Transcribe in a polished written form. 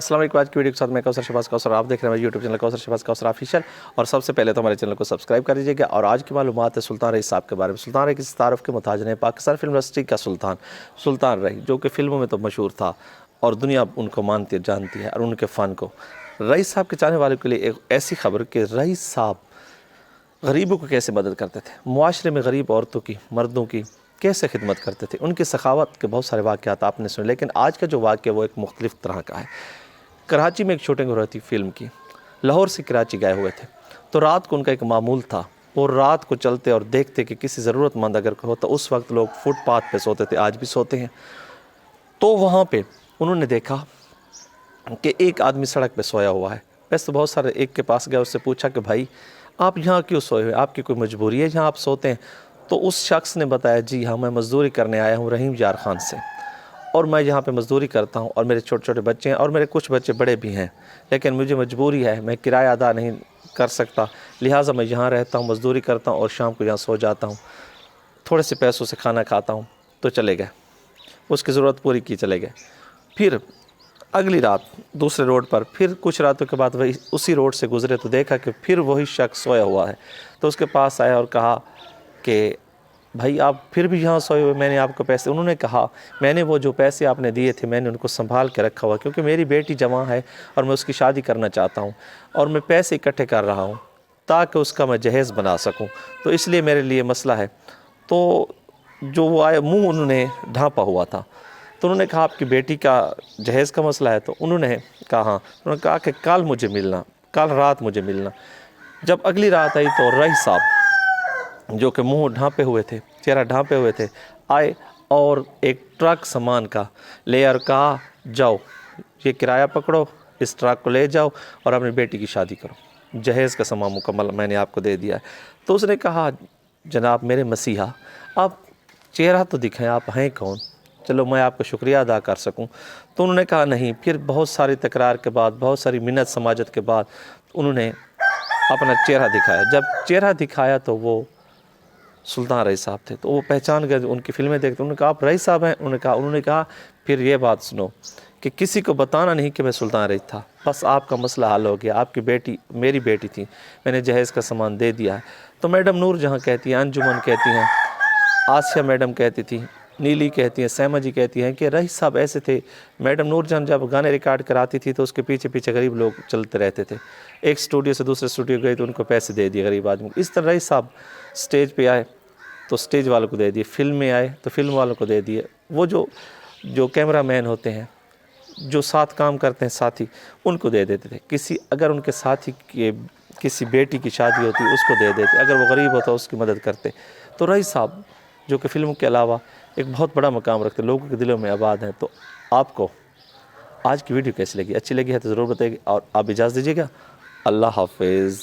السلام علیکم. آج کی ویڈیو کے ساتھ میں کوثر شہباز کوثر، آپ دیکھ رہے ہیں میرے یوٹیوب چینل کوثر شہباز کوثر آفیشیل. اور سب سے پہلے تو ہمارے چینل کو سبسکرائب کر دیجیے گا. اور آج کی معلومات ہے سلطان رئی صاحب کے بارے میں. سلطان رئی کسی تعارف کے محتاج نہیں، پاکستان فلم انڈسٹری کا سلطان رئی، جو کہ فلموں میں تو مشہور تھا اور دنیا ان کو مانتی جانتی ہے اور ان کے فن کو. رئی صاحب کے چاہنے والوں کے لیے ایک ایسی خبر کہ رئی صاحب غریبوں کو کیسے مدد کرتے تھے، معاشرے میں غریب عورتوں کی، مردوں کی کیسے خدمت کرتے تھے. ان کی سخاوت کے بہت سارے واقعات آپ نے سنے، لیکن آج کا جو واقعہ وہ ایک مختلف طرح کا ہے. کراچی میں ایک شوٹنگ ہو رہی تھی فلم کی. لاہور سے کراچی گئے ہوئے تھے، تو رات کو ان کا ایک معمول تھا. وہ رات کو چلتے اور دیکھتے کہ کسی ضرورت مند اگر ہو تو اس وقت لوگ فٹ پاتھ پہ سوتے تھے، آج بھی سوتے ہیں. تو وہاں پہ انہوں نے دیکھا کہ ایک آدمی سڑک پہ سویا ہوا ہے. ویسے تو بہت سارے، ایک کے پاس گیا، اس سے پوچھا کہ بھائی آپ یہاں کیوں سوئے ہوئے، آپ کی کوئی مجبوری ہے جہاں آپ سوتے ہیں؟ تو اس شخص نے بتایا جی ہاں، میں مزدوری کرنے آیا ہوں رحیم یار خان سے، اور میں یہاں پہ مزدوری کرتا ہوں اور میرے چھوٹے چھوٹے بچے ہیں اور میرے کچھ بچے بڑے بھی ہیں، لیکن مجھے مجبوری ہے، میں کرایہ ادا نہیں کر سکتا، لہٰذا میں یہاں رہتا ہوں، مزدوری کرتا ہوں اور شام کو یہاں سو جاتا ہوں، تھوڑے سے پیسوں سے کھانا کھاتا ہوں. تو چلے گئے، اس کی ضرورت پوری کی، چلے گئے. پھر اگلی رات دوسرے روڈ پر، پھر کچھ راتوں کے بعد وہی اسی روڈ سے گزرے تو دیکھا کہ پھر وہی شخص سویا ہوا ہے. تو اس کے پاس آیا اور کہا کہ بھائی آپ پھر بھی یہاں سوئے ہوئے، میں نے آپ کو پیسے. انہوں نے کہا میں نے وہ جو پیسے آپ نے دیے تھے میں نے ان کو سنبھال کے رکھا ہوا، کیونکہ میری بیٹی جوان ہے اور میں اس کی شادی کرنا چاہتا ہوں اور میں پیسے اکٹھے کر رہا ہوں تاکہ اس کا میں جہیز بنا سکوں، تو اس لیے میرے لیے مسئلہ ہے. تو جو وہ آئے، منہ انہوں نے ڈھانپا ہوا تھا، تو انہوں نے کہا آپ کی بیٹی کا جہیز کا مسئلہ ہے؟ تو انہوں نے کہا ہاں. انہوں نے کہا کہ کل مجھے ملنا، کل رات مجھے ملنا. جب اگلی رات آئی تو رئی صاحب جو کہ منہ ڈھانپے ہوئے تھے، چہرہ ڈھانپے ہوئے تھے، آئے اور ایک ٹرک سامان کا لے اور کہا جاؤ یہ کرایہ پکڑو، اس ٹرک کو لے جاؤ اور اپنی بیٹی کی شادی کرو، جہیز کا سامان مکمل میں نے آپ کو دے دیا ہے. تو اس نے کہا جناب میرے مسیحا، آپ چہرہ تو دکھائیں، آپ ہیں کون، چلو میں آپ کا شکریہ ادا کر سکوں. تو انہوں نے کہا نہیں. پھر بہت ساری تکرار کے بعد، بہت ساری منت سماجت کے بعد انہوں نے اپنا چہرہ دکھایا. جب چہرہ دکھایا تو وہ سلطان رئی صاحب تھے. تو وہ پہچان گئے، ان کی فلمیں دیکھتے. انہوں نے کہا آپ رئی صاحب ہیں؟ انہوں نے کہا پھر یہ بات سنو کہ کسی کو بتانا نہیں کہ میں سلطان رئی تھا، بس آپ کا مسئلہ حل ہو گیا. آپ کی بیٹی میری بیٹی تھی، میں نے جہیز کا سامان دے دیا ہے. تو میڈم نور جہاں کہتی ہیں، انجمن کہتی ہیں، آسیہ میڈم کہتی تھی، نیلی کہتی ہیں، سیما جی کہتی ہیں کہ رئی صاحب ایسے تھے. میڈم نور جہاں جب گانے ریکارڈ کراتی تھی تو اس کے پیچھے پیچھے غریب لوگ چلتے رہتے تھے. ایک اسٹوڈیو سے دوسرے اسٹوڈیو گئے تو ان کو پیسے دے دیے غریب آدمی کو. اس طرح رئی صاحب اسٹیج پہ آئے تو اسٹیج والوں کو دے دیے، فلم میں آئے تو فلم والوں کو دے دیے. وہ جو کیمرہ مین ہوتے ہیں، جو ساتھ کام کرتے ہیں ساتھی، ان کو دے دیتے تھے. اگر ان کے ساتھی کے کسی بیٹی کی شادی ہوتی اس کو دے دیتے، اگر وہ غریب ہوتا اس کی مدد کرتے. تو رئی صاحب جو کہ فلموں کے علاوہ ایک بہت بڑا مقام رکھتے، لوگوں کے دلوں میں آباد ہیں. تو آپ کو آج کی ویڈیو کیسی لگی؟ اچھی لگی ہے تو ضرور بتائیے، اور آپ اجازت دیجیے گا. اللہ حافظ.